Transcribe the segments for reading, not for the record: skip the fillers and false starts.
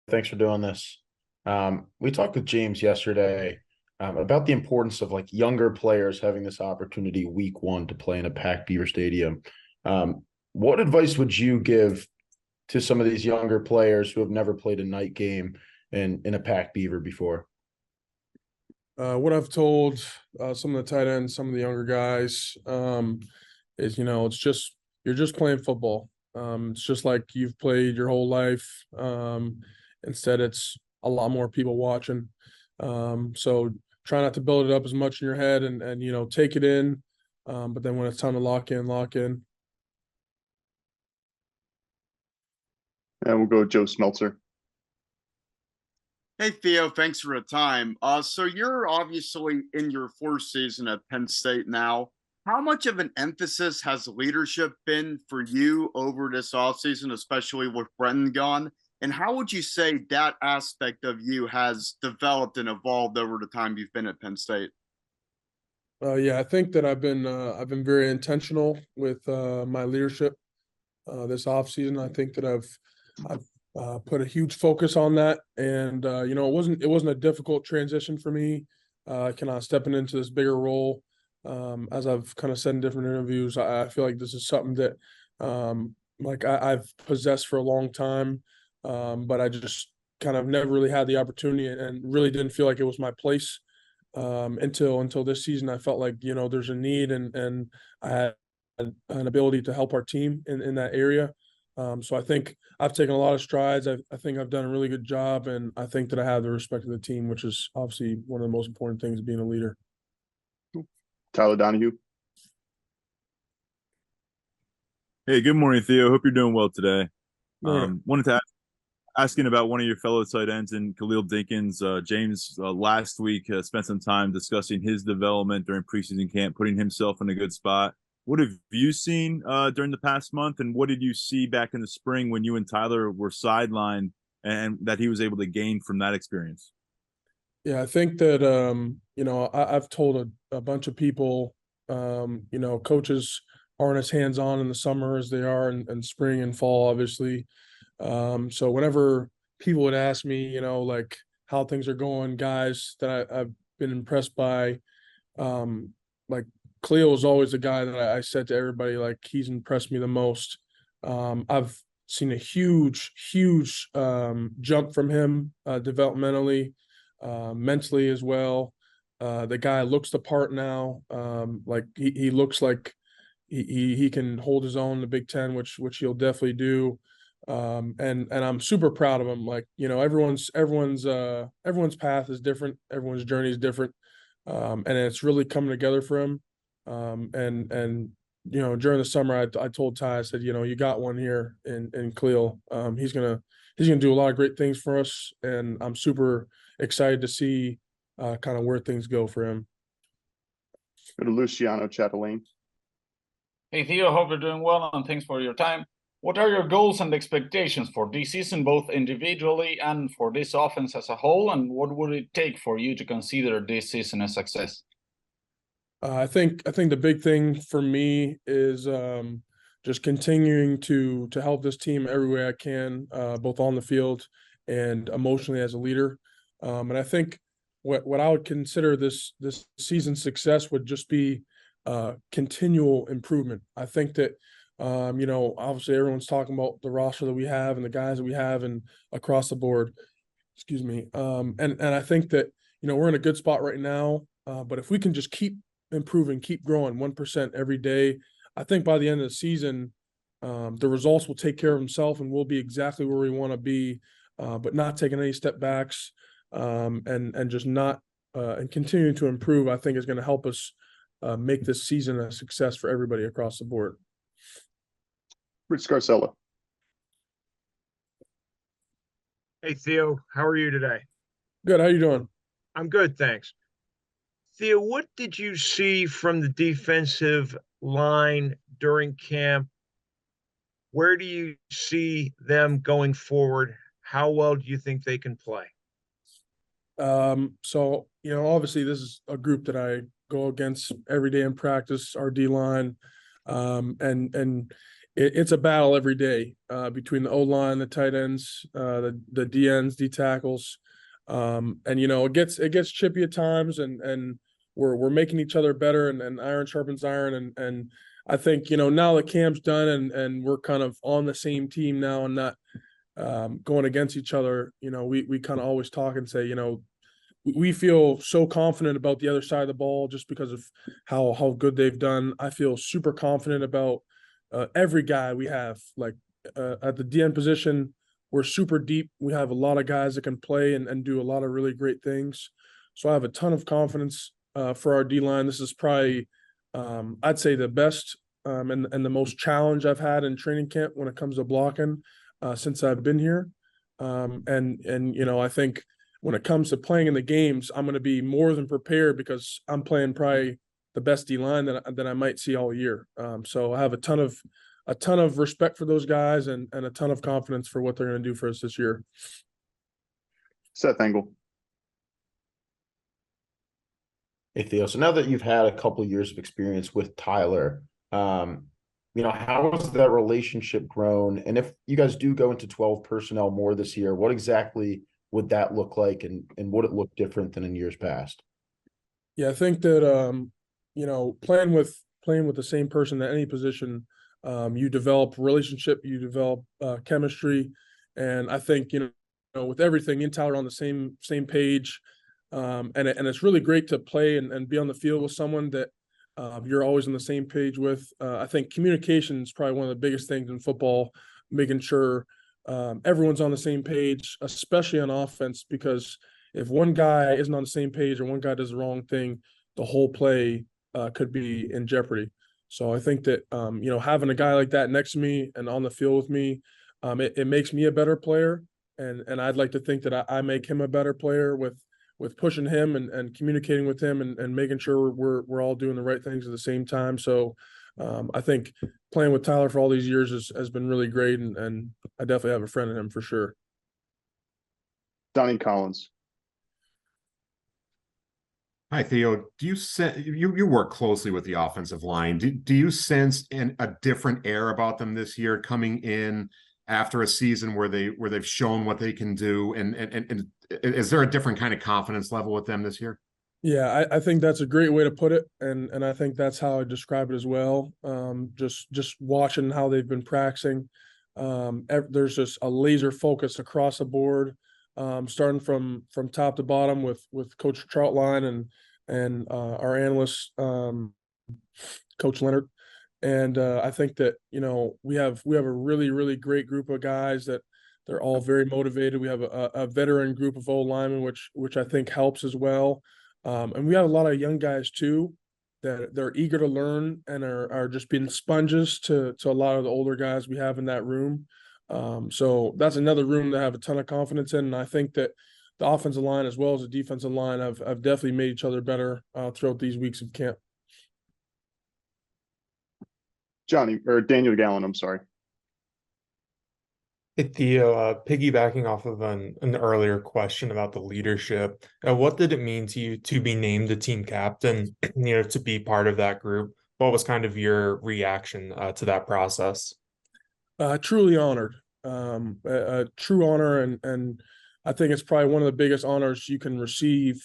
Thanks for doing this. We talked with James yesterday about the importance of like younger players having this opportunity week one to play in a packed Beaver Stadium. What advice would you give to some of these younger players who have never played a night game in a packed Beaver before? What I've told some of the tight ends, some of the younger guys, is it's just you're just playing football. It's just like you've played your whole life. Instead, it's a lot more people watching. So try not to build it up as much in your head and take it in. But then when it's time to lock in, lock in. And we'll go Joe Smeltzer. Hey Theo, thanks for the time. So you're obviously in your fourth season at Penn State now. How much of an emphasis has leadership been for you over this offseason, especially with Brenton gone? And how would you say that aspect of you has developed and evolved over the time you've been at Penn State? Yeah, I think that I've been very intentional with my leadership this offseason. I think that I've put a huge focus on that, and it wasn't a difficult transition for me. Kind of stepping into this bigger role, as I've kind of said in different interviews. I feel like this is something that I've possessed for a long time, but I just kind of never really had the opportunity, and really didn't feel like it was my place until this season. I felt like there's a need, and I had an ability to help our team in that area. So I think I've taken a lot of strides. I think I've done a really good job, and I think that I have the respect of the team, which is obviously one of the most important things of being a leader. Tyler Donahue. Hey, good morning, Theo. Hope you're doing well today. Morning. Wanted to asking about one of your fellow tight ends in Khalil Dinkins. James last week spent some time discussing his development during preseason camp, putting himself in a good spot. What have you seen during the past month, and what did you see back in the spring when you and Tyler were sidelined, and that he was able to gain from that experience? Yeah, I think that I've told a bunch of people, coaches aren't as hands-on in the summer as they are in spring and fall, obviously. So whenever people would ask me, like how things are going, guys that I've been impressed by, like Cleo is always the guy that I said to everybody, like he's impressed me the most. I've seen a huge jump from him developmentally, mentally as well. The guy looks the part now. Like he looks like he can hold his own in the Big Ten, which he'll definitely do. And I'm super proud of him. Like, everyone's path is different, everyone's journey is different. And it's really coming together for him. And during the summer, I told Ty, I said, you got one here in Khalil. He's gonna do a lot of great things for us, and I'm super excited to see kind of where things go for him. Go to Luciano Chatelain. Hey Theo, hope you're doing well and thanks for your time. What are your goals and expectations for this season, both individually and for this offense as a whole? And what would it take for you to consider this season a success? I think the big thing for me is just continuing to help this team every way I can, both on the field and emotionally as a leader. And I think what I would consider this season's success would just be continual improvement. I think that obviously everyone's talking about the roster that we have and the guys that we have and across the board. Excuse me. And I think that we're in a good spot right now. But if we can just keep improving, keep growing 1% every day, I think by the end of the season, the results will take care of themselves and we'll be exactly where we want to be, but not taking any step backs, and just not and continuing to improve. I think is going to help us make this season a success for everybody across the board. Rich Scarcella. Hey Theo, how are you today? Good. How you doing? I'm good, thanks. Theo, what did you see from the defensive line during camp? Where do you see them going forward? How well do you think they can play? So obviously this is a group that I go against every day in practice, our D line. And it's a battle every day between the O line, the tight ends, the DNs, D tackles, and it gets chippy at times, and we're making each other better, and iron sharpens iron, and I think now that camp's done and we're kind of on the same team now and not going against each other. We kind of always talk and say we feel so confident about the other side of the ball just because of how good they've done. I feel super confident about every guy we have. Like at the DN position, we're super deep. We have a lot of guys that can play and do a lot of really great things. So I have a ton of confidence for our D line. This is probably, I'd say, the best and the most challenge I've had in training camp when it comes to blocking since I've been here. And I think when it comes to playing in the games, I'm going to be more than prepared because I'm playing probably the best D line that I might see all year. So I have a ton of respect for those guys and a ton of confidence for what they're going to do for us this year. Seth Engel. Hey Theo, so now that you've had a couple of years of experience with Tyler, how has that relationship grown? And if you guys do go into 12 personnel more this year, what exactly would that look like, and would it look different than in years past? Yeah, I think that playing with the same person at any position, you develop relationship, you develop chemistry, and I think with everything, in Tyler on the same page, and it's really great to play and be on the field with someone that you're always on the same page with. I think communication is probably one of the biggest things in football, making sure everyone's on the same page, especially on offense, because if one guy isn't on the same page or one guy does the wrong thing, the whole play could be in jeopardy. So I think that having a guy like that next to me and on the field with me, it makes me a better player, and I'd like to think that I make him a better player with pushing him and communicating with him and making sure we're all doing the right things at the same time. So I think playing with Tyler for all these years has been really great, and I definitely have a friend in him for sure. Donnie Collins. Hi, Theo. Do you you work closely with the offensive line? Do you sense a different air about them this year coming in after a season where they've shown what they can do? And is there a different kind of confidence level with them this year? Yeah, I think that's a great way to put it, and I think that's how I describe it as well. Just watching how they've been practicing, there's just a laser focus across the board, starting from top to bottom with Coach Troutline and our analyst, Coach Leonard. And I think that we have a really great group of guys that they're all very motivated. We have a veteran group of O linemen, which I think helps as well. And we have a lot of young guys too that they're eager to learn and are just being sponges to a lot of the older guys we have in that room. So that's another room that I have a ton of confidence in. And I think that the offensive line as well as the defensive line have definitely made each other better throughout these weeks of camp. Daniel Gallen, I'm sorry. Hey, Theo, piggybacking off of an earlier question about the leadership, what did it mean to you to be named the team captain, to be part of that group? What was kind of your reaction to that process? Truly honored, a true honor, and I think it's probably one of the biggest honors you can receive,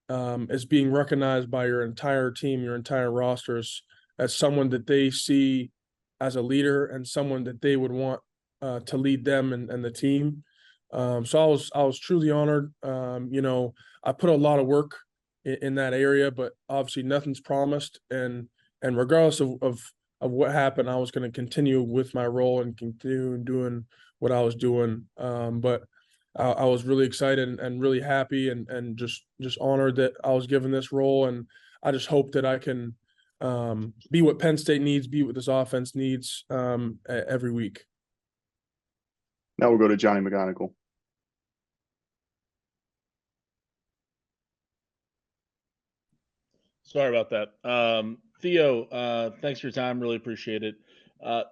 is being recognized by your entire team, your entire rosters, as someone that they see as a leader and someone that they would want to lead them and the team. So I was truly honored. I put a lot of work in that area, but obviously nothing's promised. And regardless of what happened, I was going to continue with my role and continue doing what I was doing. But I was really excited and really happy and just honored that I was given this role. And I just hope that I can be what Penn State needs, be what this offense needs every week. Now we'll go to Johnny McGonigal. Sorry about that. Theo, thanks for your time. Really appreciate it.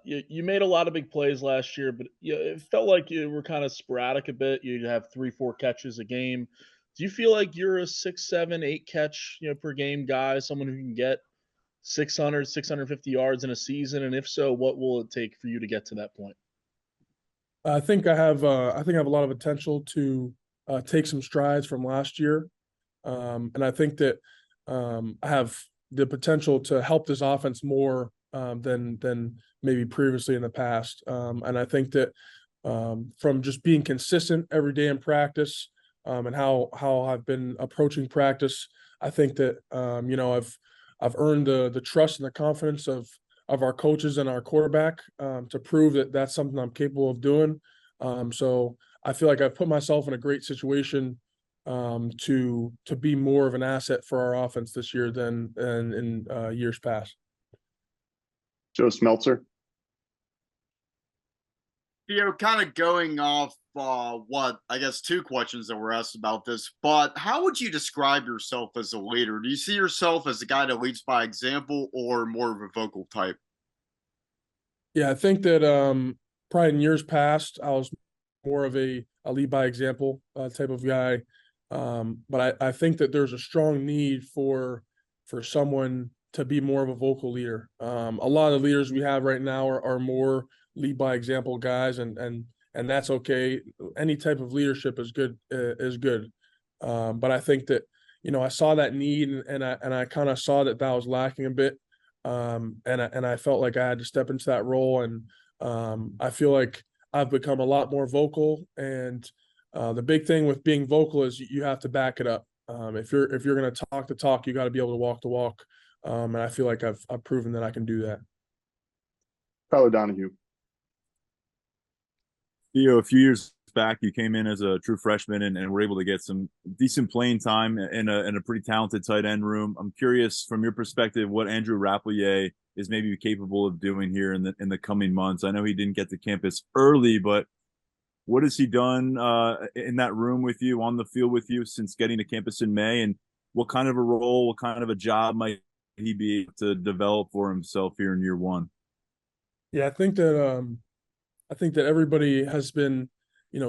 You made a lot of big plays last year, but it felt like you were kind of sporadic a bit. You'd have 3-4 catches a game. Do you feel like you're a 6, 7, 8 catch per game guy, someone who can get 600, 650 yards in a season? And if so, what will it take for you to get to that point? I think I have a lot of potential to take some strides from last year. And I think that I have the potential to help this offense more than maybe previously in the past. And I think that from just being consistent every day in practice and how I've been approaching practice, I think that I've earned the trust and the confidence of our coaches and our quarterback to prove that that's something I'm capable of doing. So I feel like I've put myself in a great situation to be more of an asset for our offense this year than in years past. Joe Smeltzer. Kind of going off what I guess two questions that were asked about this, but how would you describe yourself as a leader? Do you see yourself as a guy that leads by example or more of a vocal type? Yeah, I think that probably in years past, I was more of a lead by example type of guy. But I think that there's a strong need for someone to be more of a vocal leader. A lot of the leaders we have right now are more lead by example guys, and that's okay. Any type of leadership is good. But I think that I saw that need, and I kind of saw that was lacking a bit. And I felt like I had to step into that role, and I feel like I've become a lot more vocal. And the big thing with being vocal is you have to back it up. If you're going to talk the talk, you got to be able to walk the walk. And I feel like I've proven that I can do that. Tyler Donahue. Theo, a few years back, you came in as a true freshman and were able to get some decent playing time in a pretty talented tight end room. I'm curious, from your perspective, what Andrew Rappleyea is maybe capable of doing here in the coming months. I know he didn't get to campus early, but what has he done in that room with you, on the field with you, since getting to campus in May? And what kind of a role, what kind of a job might he be able to develop for himself here in year one? Yeah, I think that everybody has been,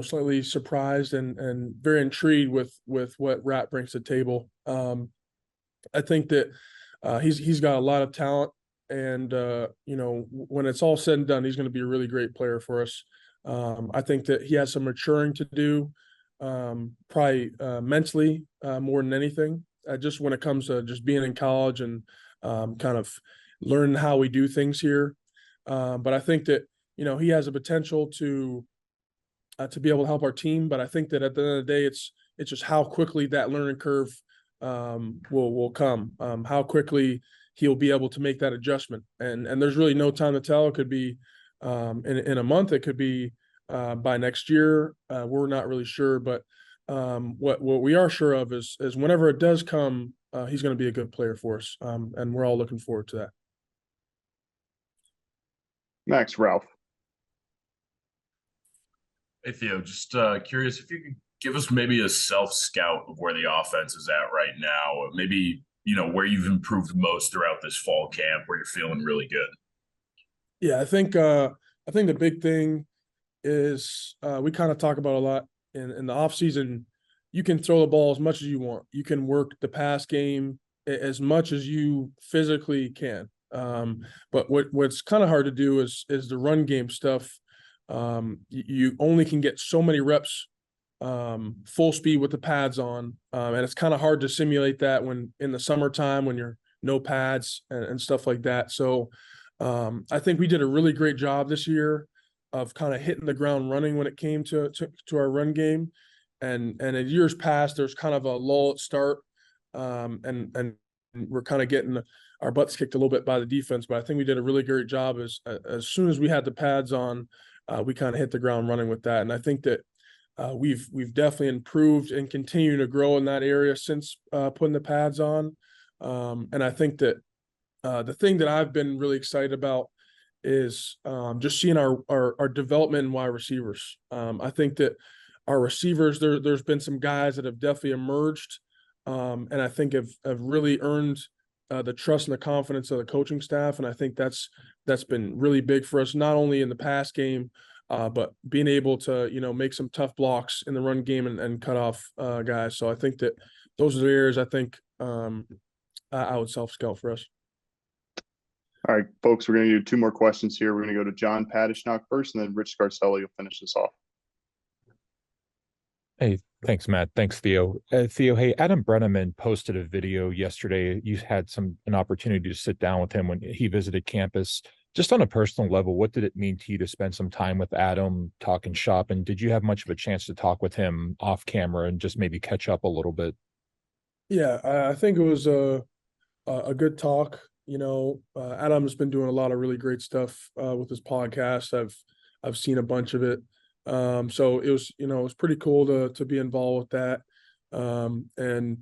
slightly surprised and very intrigued with what Rat brings to the table. I think that he's got a lot of talent, and when it's all said and done, he's going to be a really great player for us. I think that he has some maturing to do, probably mentally more than anything. Just when it comes to just being in college and kind of learning how we do things here. But I think that he has a potential to be able to help our team. But I think that at the end of the day, it's just how quickly that learning curve will come. How quickly he'll be able to make that adjustment. And there's really no time to tell. It could be in a month. It could be by next year. We're not really sure. But what we are sure of is whenever it does come, he's going to be a good player for us. And we're all looking forward to that. Max Ralph. Hey, Theo, just curious if you could give us maybe a self-scout of where the offense is at right now, maybe, where you've improved most throughout this fall camp, where you're feeling really good. Yeah, I think the big thing is we kind of talk about a lot in the offseason. You can throw the ball as much as you want. You can work the pass game as much as you physically can. But what's kind of hard to do is the run game stuff. You only can get so many reps full speed with the pads on, and it's kind of hard to simulate that when in the summertime when you're no pads and stuff like that. So I think we did a really great job this year of kind of hitting the ground running when it came to our run game, and in years past there's kind of a lull at start, and we're kind of getting our butts kicked a little bit by the defense. But I think we did a really great job as soon as we had the pads on. We kind of hit the ground running with that. And I think that we've definitely improved and continue to grow in that area since putting the pads on. And I think that the thing that I've been really excited about is just seeing our development in wide receivers. I think that our receivers, there's been some guys that have definitely emerged, and I think have really earned the trust and the confidence of the coaching staff. And I think that's been really big for us, not only in the pass game, but being able to, make some tough blocks in the run game and cut off guys. So I think that those are the areas I think I would self-scout for us. All right, folks, we're going to do 2 more questions here. We're going to go to John Padishnock first, and then Rich Scarcella, you'll finish this off. Hey, thanks, Matt. Thanks, Theo. Theo, hey, Adam Brenneman posted a video yesterday. You had an opportunity to sit down with him when he visited campus. Just on a personal level, what did it mean to you to spend some time with Adam, talking shop? And did you have much of a chance to talk with him off camera and just maybe catch up a little bit? Yeah, I think it was a good talk. Adam's been doing a lot of really great stuff with his podcast. I've seen a bunch of it. So it was pretty cool to be involved with that. And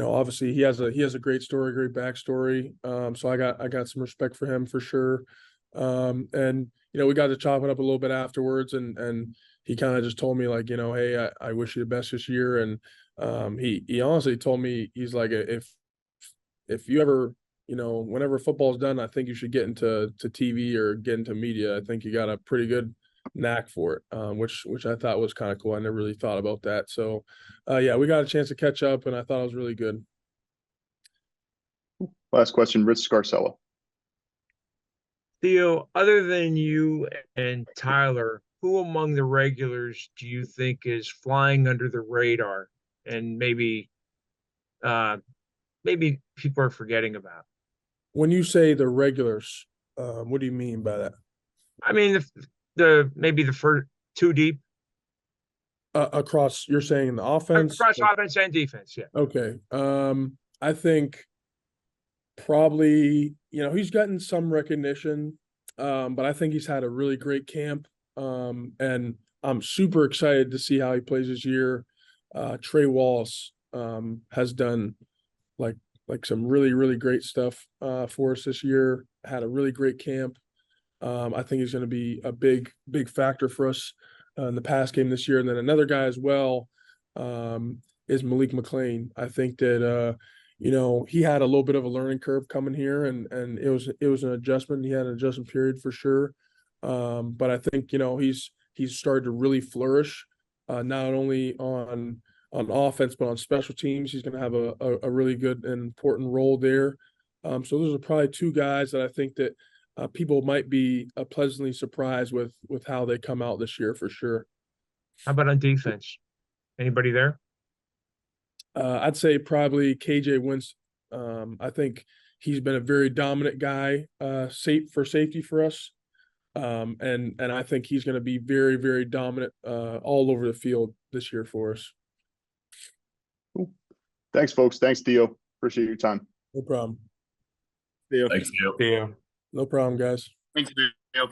obviously he has a great story, great backstory. So I got some respect for him for sure. And we got to chop it up a little bit afterwards, and he kind of just told me like, hey, I wish you the best this year. And he honestly told me, he's like, if you ever, whenever football's done, I think you should get into TV or get into media. I think you got a pretty good knack for it, which I thought was kind of cool. I never really thought about that. So yeah, we got a chance to catch up, and I thought it was really good. Last question, Rich Scarcella. Theo, other than you and Tyler, who among the regulars do you think is flying under the radar and maybe people are forgetting about? When you say the regulars, what do you mean by that? I mean, the maybe the first 2 deep Across, you're saying in the offense? across offense and defense. Yeah. Okay. I think probably, he's gotten some recognition, but I think he's had a really great camp. And I'm super excited to see how he plays this year. Trey Wallace has done like some really, really great stuff for us this year. Had a really great camp. I think he's going to be a big, big factor for us in the pass game this year. And then another guy as well is Malik McLean. I think that he had a little bit of a learning curve coming here, and it was an adjustment. He had an adjustment period for sure. But I think he's started to really flourish, not only on offense but on special teams. He's going to have a really good and important role there. So those are probably 2 guys that I think that people might be pleasantly surprised with how they come out this year for sure. How about on defense? Anybody there? I'd say probably KJ Winston. I think he's been a very dominant guy, for safety for us. And I think he's going to be very, very dominant all over the field this year for us. Cool. Thanks, folks. Thanks, Theo. Appreciate your time. No problem. Thanks, Theo. Theo. No problem, guys. Thanks, Theo.